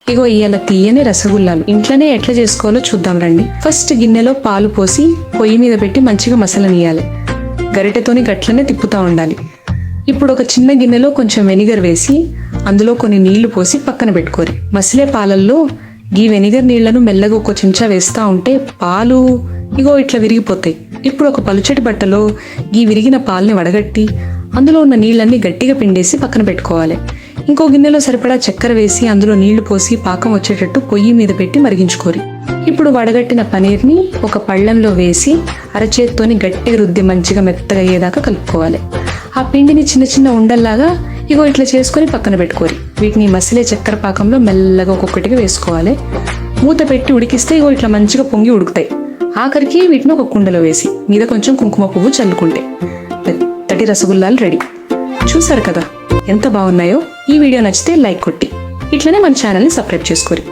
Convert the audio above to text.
ఇగో ఇయ్యాల తీయని రసగుల్లాలు ఇంట్లోనే ఎట్లా చేసుకోవాలో చూద్దాం రండి. ఫస్ట్ గిన్నెలో పాలు పోసి పొయ్యి మీద పెట్టి మంచిగా మసలనియాలి. గరిటెతోని గట్లనే తిప్పుతూ ఉండాలి. ఇప్పుడు ఒక చిన్న గిన్నెలో కొంచెం వెనిగర్ వేసి అందులో కొన్ని నీళ్లు పోసి పక్కన పెట్టుకోరి. మసిలే పాలల్లో ఈ వెనిగర్ నీళ్లను మెల్లగా ఒక చెంచా వేస్తూ ఉంటే పాలు ఇగో ఇట్లా విరిగిపోతాయి. ఇప్పుడు ఒక పలుచటి బట్టలో ఈ విరిగిన పాలని వడగట్టి అందులో ఉన్న నీళ్ళన్నీ గట్టిగా పిండేసి పక్కన పెట్టుకోవాలి. ఇంకో గిన్నెలో సరిపడా చక్కెర వేసి అందులో నీళ్లు పోసి పాకం వచ్చేటట్టు పొయ్యి మీద పెట్టి మరిగించుకోరి. ఇప్పుడు వడగట్టిన పనీర్ని ఒక పళ్ళెంలో వేసి అరచేత్తోని గట్టిగా రుద్ది మంచిగా మెత్తగా అయ్యేదాకా కలుపుకోవాలి. ఆ పిండిని చిన్న చిన్న ఉండల్లాగా ఇగో ఇట్లా చేసుకొని పక్కన పెట్టుకోరి. వీటిని మసిలే చక్కెర పాకంలో మెల్లగా ఒక్కొక్కటిగా వేసుకోవాలి. మూత పెట్టి ఉడికిస్తే ఇగో ఇట్లా మంచిగా పొంగి ఉడుకుతాయి. ఆఖరికి వీటిని ఒక కుండలో వేసి మీద కొంచెం కుంకుమ పువ్వు చల్లుకుంటే మెత్తటి రసగుల్లాలు రెడీ. చూసారు కదా ఎంత బాగున్నాయో. ఈ వీడియో నచ్చితే లైక్ కొట్టి ఇట్లనే మన ఛానల్ని సబ్స్క్రైబ్ చేసుకోరి.